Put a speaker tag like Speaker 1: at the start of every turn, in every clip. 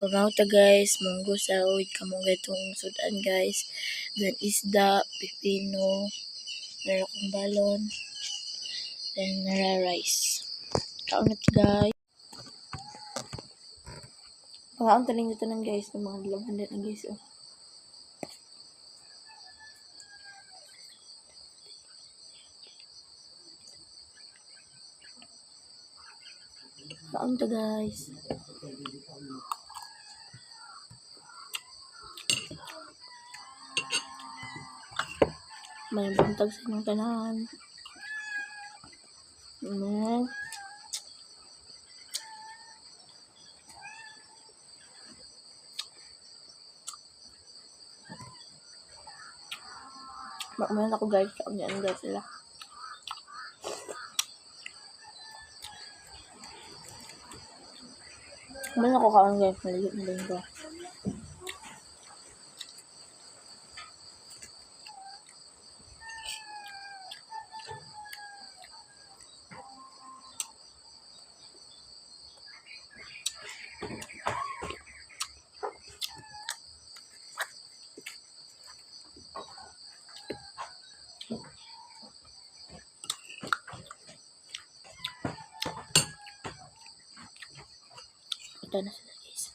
Speaker 1: Pagkauta guys, munggo sa uwid kamong gatong sudan guys. Then isda, pipino, nara kong balon, then nara rice. Kaunat guys. Pagkaon taling dito ng guys, ng mga laban din ng guys. Oh. Kaon to guys. May buntag sa inyong tanan. Makamayan ako guys, sa kanya ang sila. Kumain ako kaon guys, maliit na din ko. Ito na sila guys.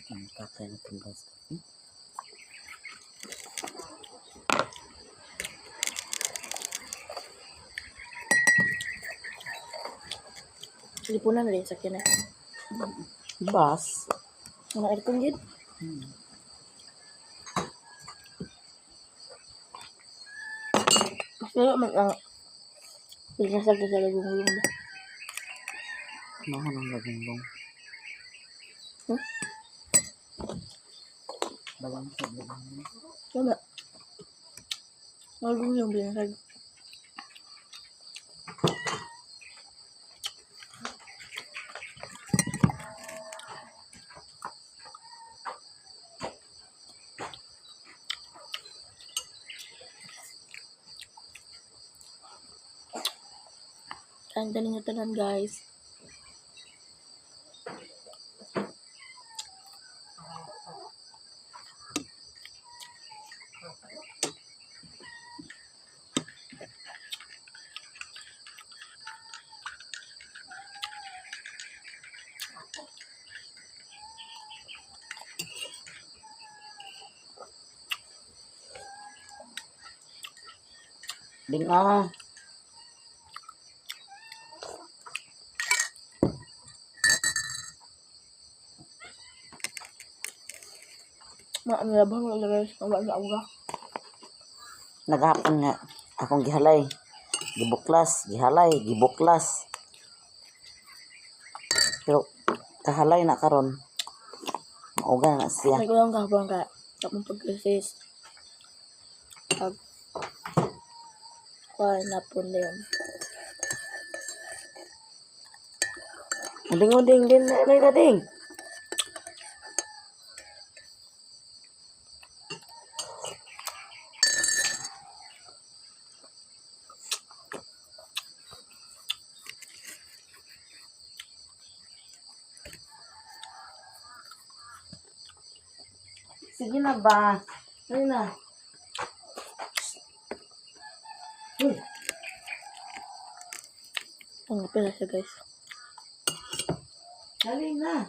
Speaker 2: Ang tatay na panggas kape.
Speaker 1: Silipunan na rin sa kina.
Speaker 2: Bas.
Speaker 1: Mga aircon yun. Mas lalo man ang pinasag sa lagong-lagong ba?
Speaker 2: Mahal ang lagong-long. Balang sa lagong-long.
Speaker 1: Wala. Lagong yung pinasag. Ang dali nyo tanan guys.
Speaker 2: Ding ah.
Speaker 1: Maanilabang lang guys. Mawala na uga.
Speaker 2: Naghapon nga akong gihalay. Gibuklas, gihalay, gibuklas. Pero kahalay na karon. Mauga na siya.
Speaker 1: Nagulong kahapon ka. Kapag pag-resist. Pag napon na yun.
Speaker 2: Ding din na ding. Sige na ba? Ayun na.
Speaker 1: Ang pila siya guys.
Speaker 2: Dali na.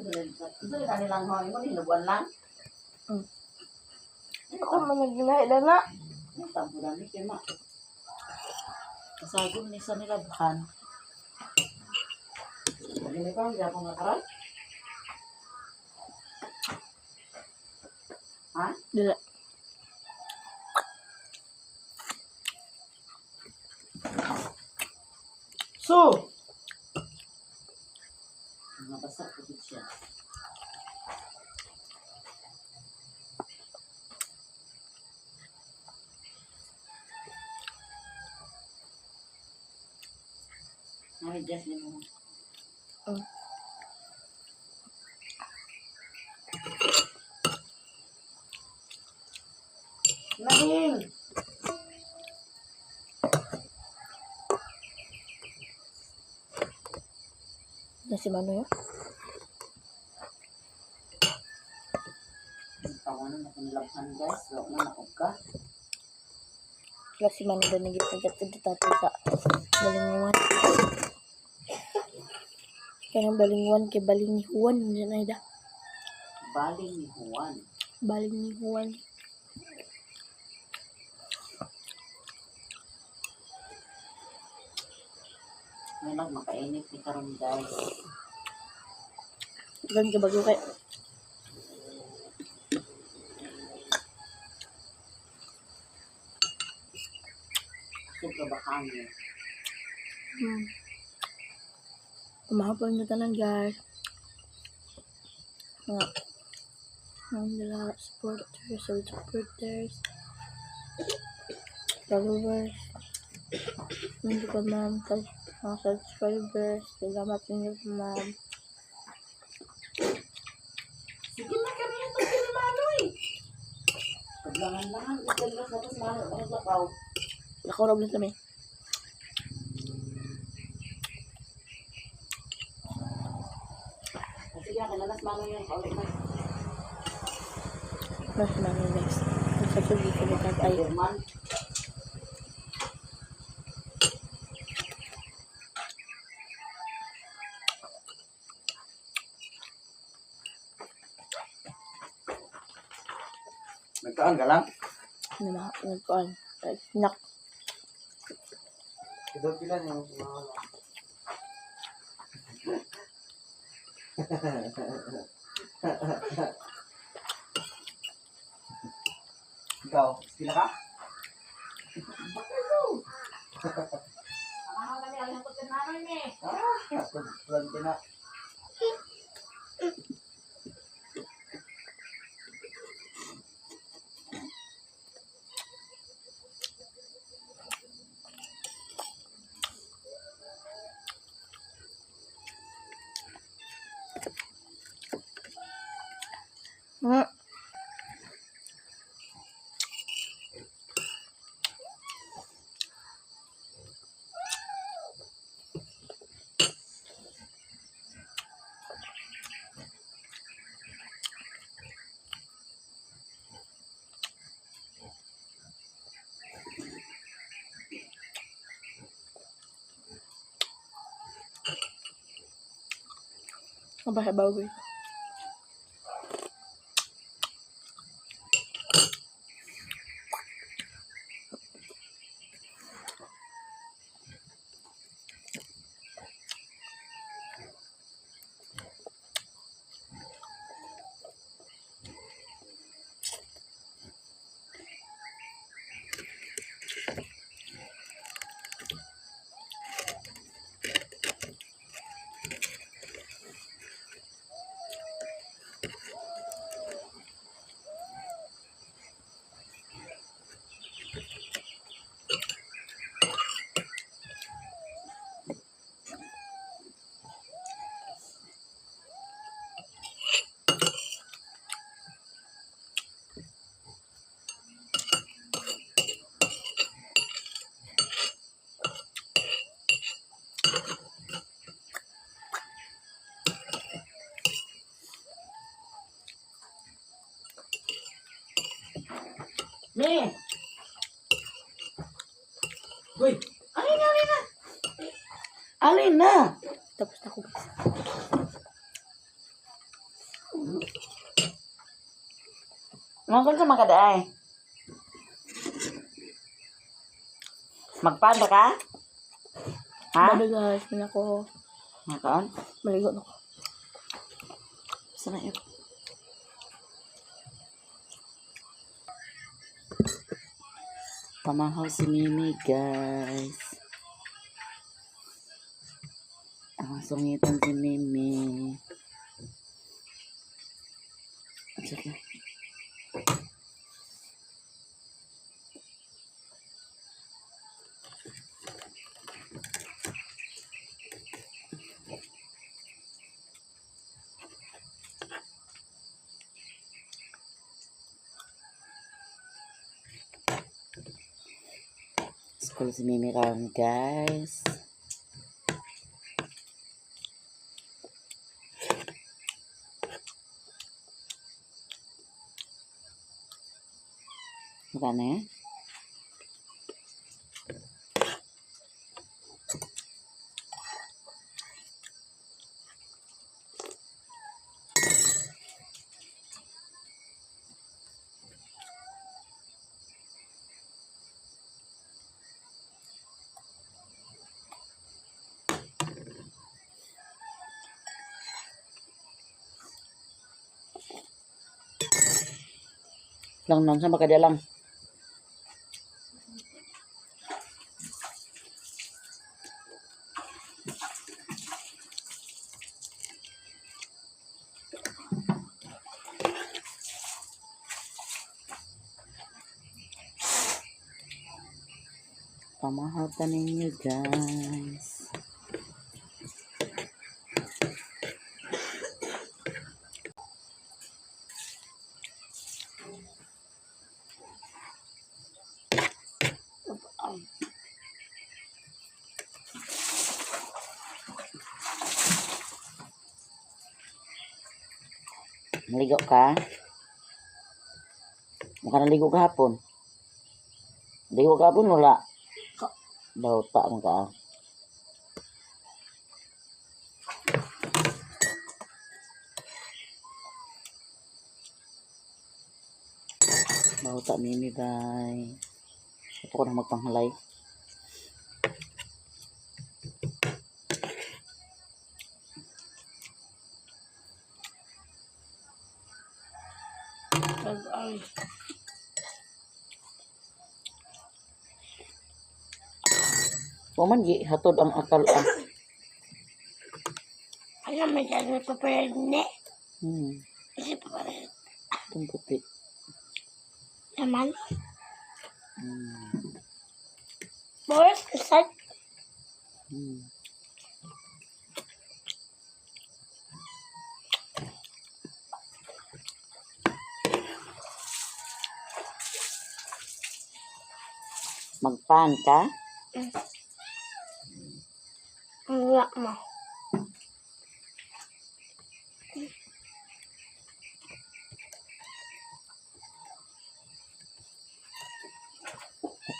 Speaker 2: Ito yung kanilang hoy mo, nilubuan lang.
Speaker 1: Ako man naginahilan na.
Speaker 2: Ang tamburan ni Kima. Kasagom ni sa nilabhan. Lagi pa, hindi ako ngakaral. Ha?
Speaker 1: Dila.
Speaker 2: So! Nabasak ko siya. Ay, just din mo. Nahing!
Speaker 1: Na si Mano yun?
Speaker 2: Tawanan ako nilabhan guys. Huwag na nakog ka.
Speaker 1: Na si Mano ba nagitagat sa balinguan? Kaya balinguan kay baling ni Juan. Diyan ay da.
Speaker 2: Baling ni Juan.
Speaker 1: Baling ni Juan.
Speaker 2: May makainit ni karon guys.
Speaker 1: Gan ka bago kay.
Speaker 2: Super bakangin.
Speaker 1: Umahapon na tanan guys. Alhamdulillah, supporters, followers, hindi ko ma'am, mga subscribers, salamat ninyo ma'am.
Speaker 2: Sige na kami yung pagkinimanay. Paglangan-langan, ikalgas na tas mano, ang lakaw.
Speaker 1: Nakurog na kami.
Speaker 2: Sige, kanalas mano yung kaulit na.
Speaker 1: Mas namin guys. Nagsasugi ko na tatay.
Speaker 2: German. Nagkaan ka lang?
Speaker 1: Nagkuhan. Nak.
Speaker 2: Ito pila niya ang sumala. Ikaw, pila ka? Bakit kami ang hapot ka namin eh. Hapot ka na.
Speaker 1: Apa sa bagoy?
Speaker 2: Nih. Uy, alin na. Alin na.
Speaker 1: Tapos na ako guys.
Speaker 2: Nangkon sa mga daay. Magpanda ka? Ha?
Speaker 1: Babi guys, na ako.
Speaker 2: Nakaon?
Speaker 1: Maligo na ko.
Speaker 2: Sana yun. Pamahaw si Mimi, guys. Ang sungitan si Mimi. Sige. School si Mimi karon, guys. Magkano eh? Lang nun sa makadalang. Pamahaw ka ninyo, guys. Naligo ka? Maka naligo kahapon. Naligo kahapon wala. Bauta man ka. Bauta Mimi, bye. Ito ko na magpanghalay. Waman gi hatod ang akal ah.
Speaker 1: Alam mo dyan, may papalag na. Kasi papalag.
Speaker 2: Itong puti.
Speaker 1: Naman. Boris, kasal.
Speaker 2: Magpan ka?
Speaker 1: Wala mo.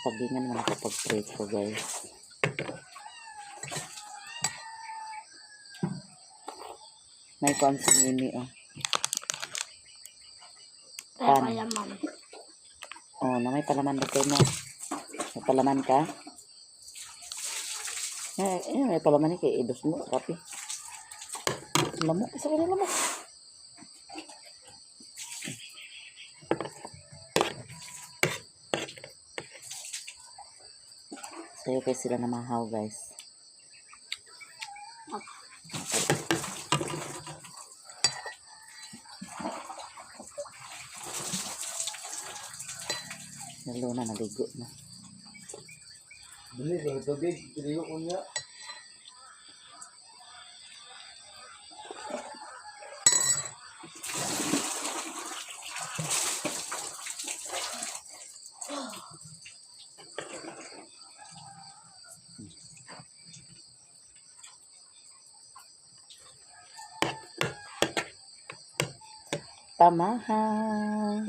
Speaker 2: Paglingan mo nakapag-pray ko, guys. May kuwan si Mimi, oh.
Speaker 1: Kaya palaman.
Speaker 2: Oh, na may palaman ba kayo mo? May palaman ka? May palaman kay idos mo, kapi. Lamok, isa ka na lamok. Sa'yo kayo sila namahaw, guys. Lalo na, naligo na.
Speaker 3: Beli kalau tubig, piliho ko niya.
Speaker 2: Pamahaw.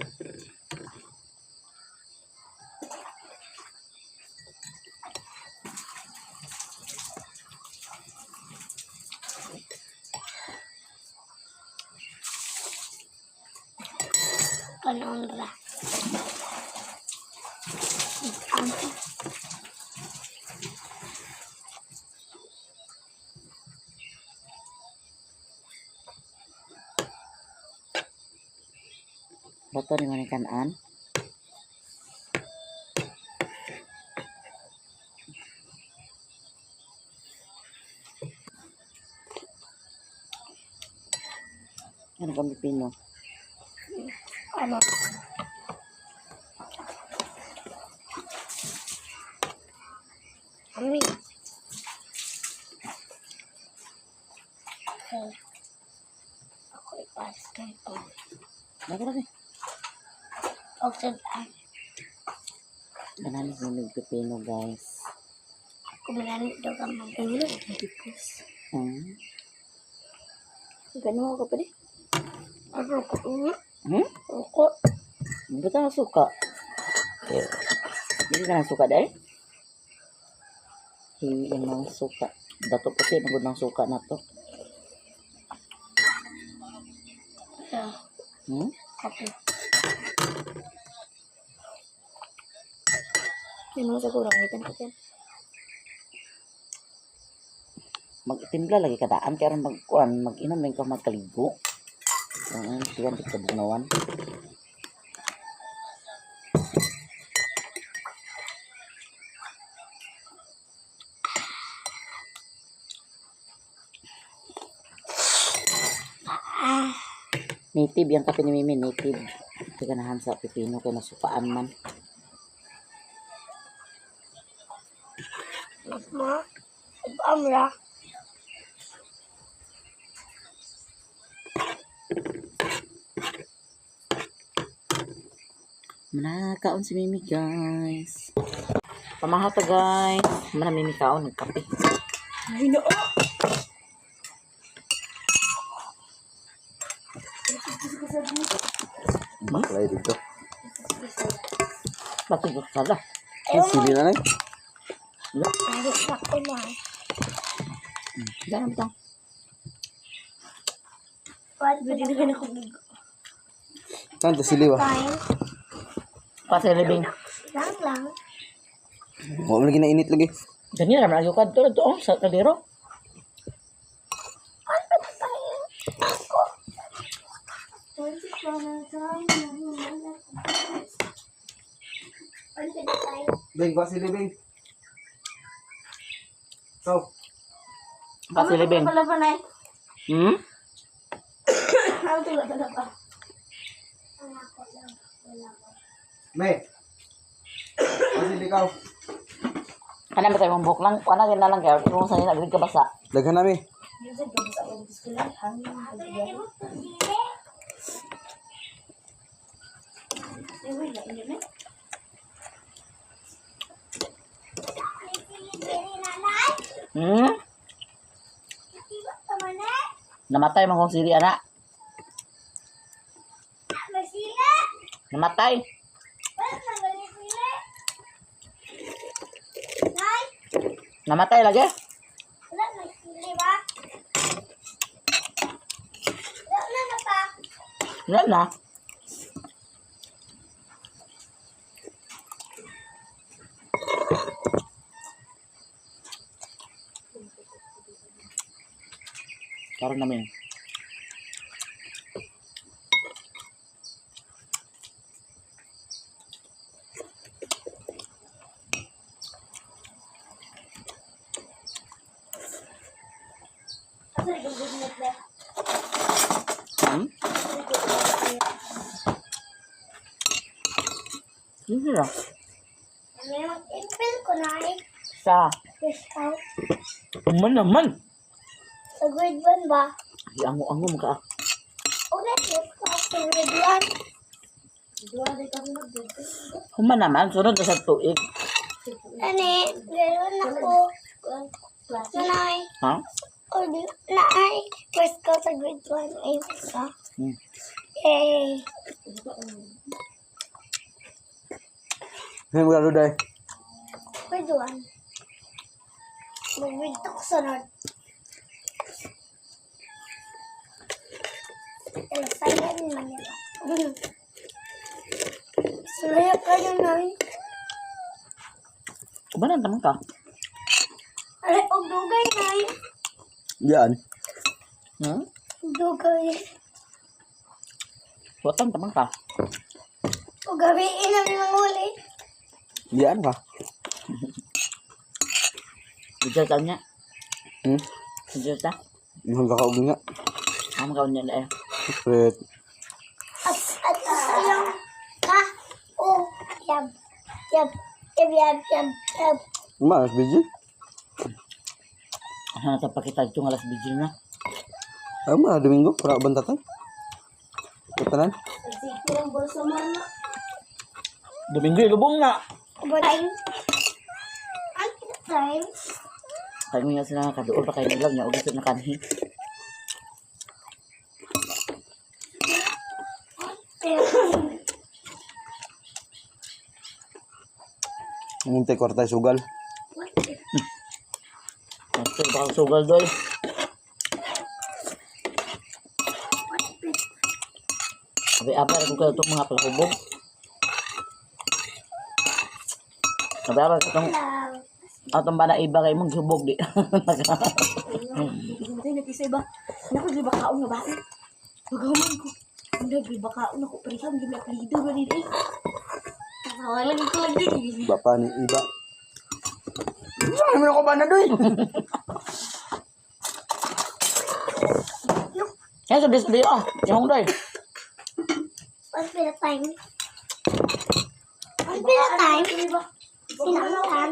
Speaker 1: Kanon ra.
Speaker 2: Bato ni manikan-an. Ano kami pino?
Speaker 1: Ano? Ami. Okay. Ako ipas na ito.
Speaker 2: Lagi lagi.
Speaker 1: Oxid ang
Speaker 2: Bananas ni pipino guys.
Speaker 1: kumalan daw ka mag-ulo. Tipos.
Speaker 2: Gano'n ka pa di?
Speaker 1: Ano ko ulo?
Speaker 2: Ako. Ba't ang suka? Hindi ka ng suka dahil? Hiyan ng suka. Dato puti, nagod ng suka na to.
Speaker 1: Kape. Ano sa kurang itan ko yan?
Speaker 2: Magtimpla lagi kadaan kaya magkuan mag-inom lang ka magkaligo. Ang tuwan di kabugnawan. Native yung kape ni Mimi, native. Hindi ka nahan sa pipino kaya nasupaan man.
Speaker 1: Ma, amra.
Speaker 2: Manakaon si Mimi guys. Pamahata guys. Mana Mimi kaon ng kape.
Speaker 1: Ay, no.
Speaker 3: Maklay dito.
Speaker 2: Bakit ko sada?
Speaker 3: Ang sili na lang.
Speaker 1: Ay, sakto na.
Speaker 2: Jangan tang.
Speaker 1: What? Pwede na ganun kung
Speaker 3: Saan to sili ba?
Speaker 1: kain.
Speaker 2: Pati libing.
Speaker 1: Lang.
Speaker 3: Huwag mo lagi na init lagi.
Speaker 2: Ganyan naman ayo kadto doon sa kaliro.
Speaker 3: Beng, ba sili beng? So,
Speaker 2: Pati libing.
Speaker 1: Wala pa na eh. Ano ito wala pa?
Speaker 3: May. Ba sili ka?
Speaker 2: Kana ba tayo buhok lang? Ana gina lang kaya kung sa nila ka basa.
Speaker 3: Daghan na mi.
Speaker 2: Namatay man kong sili ana. Namatay. Namatay lagi. Wala na. Karon namin. Hindi lang.
Speaker 1: Mag-impel ko na eh.
Speaker 2: Sa.
Speaker 1: Fish out.
Speaker 2: Naman.
Speaker 1: Sa grade 1 ba?
Speaker 2: Di ango-ango mga.
Speaker 1: Ulit, fish out sa grade 1.
Speaker 2: Human naman. Sunod na sa tuig.
Speaker 1: Ani, gano'n ako. Nanay.
Speaker 2: Ha?
Speaker 1: O, naay. First ko sa grade 1. Ay, ka. Yay.
Speaker 3: May mga luday.
Speaker 1: Grade 1. Mag-grade 2 ko sunod. Pero, sayang naman nila. Layak kayo, Nay.
Speaker 2: Kumanan naman ka.
Speaker 1: Alay, og dugay, Nay.
Speaker 3: Yan.
Speaker 2: Hmm?
Speaker 1: Dugay.
Speaker 2: Buatan naman ka.
Speaker 1: Og gabiin namin ng uli.
Speaker 3: Yan ka.
Speaker 2: Bijal ka niya.
Speaker 3: Hmm?
Speaker 2: Bijal ka.
Speaker 3: Mahal ka kaugin nga.
Speaker 2: Ang kaon niya na eh.
Speaker 3: Wait.
Speaker 1: At sayang ka. Oh, yab. Yab. Yab, yab, yab, yab.
Speaker 3: Mas biji.
Speaker 2: Ano na pakita ito ng alas bijil na.
Speaker 3: Ama Domingo para bantatan. Katanan.
Speaker 1: Sigurang bolsa mana.
Speaker 2: Domingo, lubong na.
Speaker 1: Time. Ang time.
Speaker 2: Kaya nga sila kadool pa kayo naglaw niya. O gusto na kanhi.
Speaker 3: Ngintay kwarta sugal.
Speaker 2: Ito, baka sugal doy. Abi-abi rin ko itong mga palahubog. Abi-abi itong atong ba na iba kayo mong subog di.
Speaker 1: Hindi nag-isa iba. Naku, di ba kaon nga ba? Magaman ko. Hindi, di ba kaon ako. Pariham, di ba plido ba rin eh. Nakawalan ko lagi.
Speaker 3: Bapa ni iba.
Speaker 2: Ano mo na ko ba na doy? Yan sa display ah. Yung doy.
Speaker 1: What's been a time? What's been a time? Sinangkan.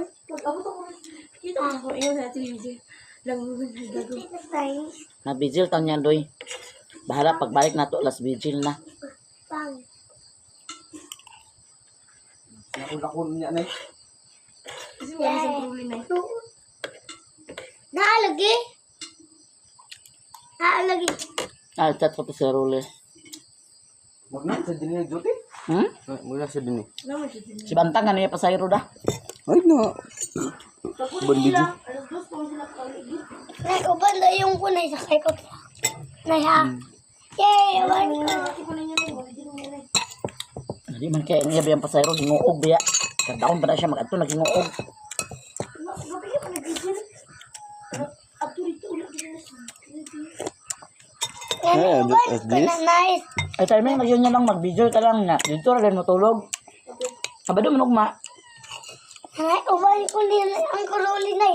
Speaker 4: Kita ko iyo sa television. Langugan na gago.
Speaker 1: Time.
Speaker 2: Na vigil taon niya doy. Bahala pagbalik na to alas vigil na.
Speaker 1: Pang.
Speaker 3: Nakul niya na.
Speaker 4: Kasi wala sa problema eh.
Speaker 1: Naalagi. Naalagi.
Speaker 2: Ah, chat ko to si Rule.
Speaker 3: Magna sa dinhi duty.
Speaker 2: Hmm?
Speaker 3: Mula sa dinhi.
Speaker 4: Naman siya din.
Speaker 2: Si Bantang ano yung pasayro da?
Speaker 3: Ay na. Bandito.
Speaker 4: Alas dos pa sila kaligi.
Speaker 1: Nay, uban na yung kunay sa kay ko. Nay ha. Yay, uban ko.
Speaker 4: Kasi ko na niya rin. Wala din mo yan.
Speaker 2: Hindi man kaya niya biyang pasayro, hinguog biya. Kadaon pa na siya mag-ato, naghinguog.
Speaker 4: Gabi ka pa nag-video. Ato rito ulit din na siya.
Speaker 1: Yan,
Speaker 3: Eh,
Speaker 1: uban
Speaker 3: at
Speaker 1: ko na nice.
Speaker 2: Ay, timing, nagyan niya lang mag-video ka lang na. Dito rin matulog. Kabado man ugma.
Speaker 1: Nay, uban ko nila ang kululi na.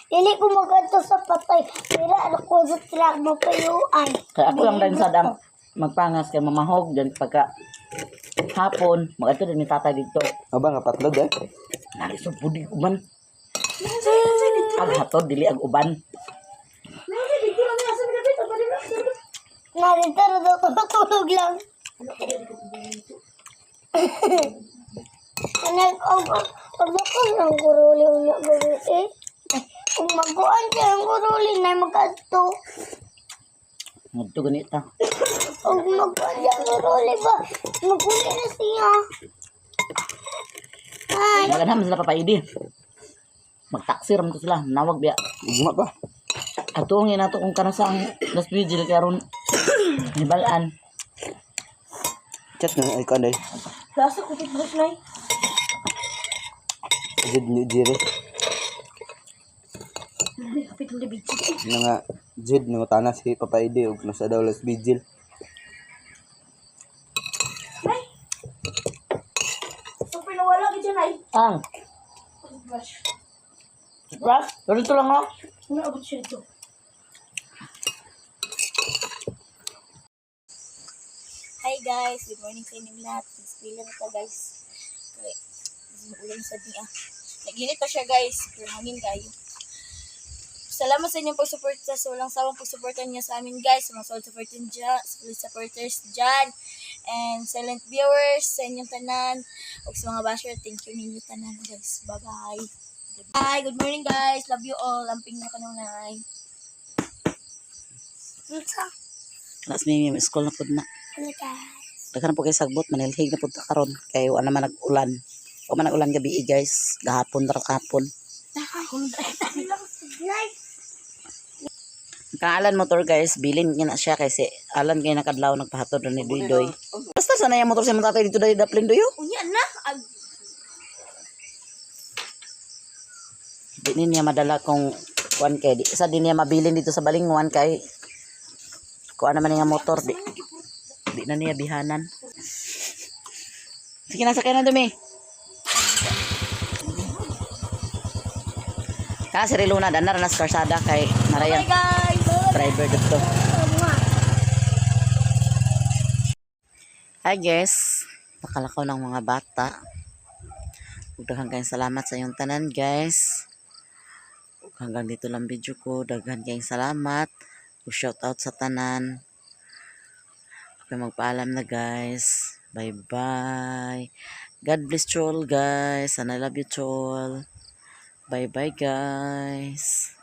Speaker 1: Dili ko magkanto sa patay. Pero ano ko sa truck mapayuan.
Speaker 2: Kaya ako lang rin sadang magpangas kay mamahog. Diyan pagka hapon, mag-ato din ni tatay dito.
Speaker 3: Aba nga patlod eh.
Speaker 2: Nalisod po di uban. Ang hatod, dili ang uban.
Speaker 4: Nasa video lang niya. Sabi na dito. Pwede na.
Speaker 1: Narito na tulog lang. Pag ako ng kuruli ulit gawin eh. Kung magkuhan siya ng kuruli na magkanto.
Speaker 2: Magto ganita.
Speaker 1: Kung magkuhan siya ng kuruli ba, magkuli na siya. Ay,
Speaker 2: Magandang sila papaidi. Magtaksi ram to sila. Nawag biya.
Speaker 3: Ugma pa.
Speaker 2: Ato ang inato kung kana sa last vigil karon nibalaan.
Speaker 3: Chat na ay kanday.
Speaker 4: Lasa ko titbos na eh.
Speaker 3: Jid ni Jire.
Speaker 4: Kapit mo na video.
Speaker 3: Nga Jid nga tanas si Papa Ide ug nasa daw las vigil.
Speaker 4: Nay! So pinawala ka dyan ay.
Speaker 2: Ang,
Speaker 4: Brush.
Speaker 2: brush, dito lang oh.
Speaker 4: Naabot siya dito.
Speaker 1: hi guys, good morning sa inyong lahat. Pila na to guys. Okay, ulan sa di Naginit pa siya guys, pero hangin kayo. Salamat sa inyong pag-suporta sa walang sawang pag-suporta niyo sa amin guys, sa mga solid supporters dyan, and silent viewers sa inyong tanan, o sa mga basher, thank you ninyo tanan guys. Bye bye. Hi, good morning guys. Love you all. Lamping na kanunay.
Speaker 2: Alas may school na pud na.
Speaker 1: Hello guys.
Speaker 2: Daghan po kay sagbot manilhig na pud ta karon kay wala man nag-ulan. O man nag-ulan gabi guys, gahapon ra kahapon. Kaalan motor guys, bilin niya na siya kasi alan kay nakadlaw nagpahatod ni Doydoy. Basta sana yung motor sa mga tatay dito dahil daplin doyo.
Speaker 4: Unya na.
Speaker 2: Di niya madala kung kuan kay di sa di niya mabilin dito sa Balinguan kay kuan naman nga motor di na niya bihanan. Sige na sakay na dumi. Kasi riluna danar na sa karsada kay narayang
Speaker 4: guys!
Speaker 2: driver dito. Hi guys, nakalakaw ng mga bata. Daghang kayong salamat sa inyong tanan guys. Hanggang dito lang video ko. Daghang kayong salamat. Shout out sa tanan. Okay, magpaalam na guys. Bye bye. God bless you all guys. And I love you all. Bye bye guys.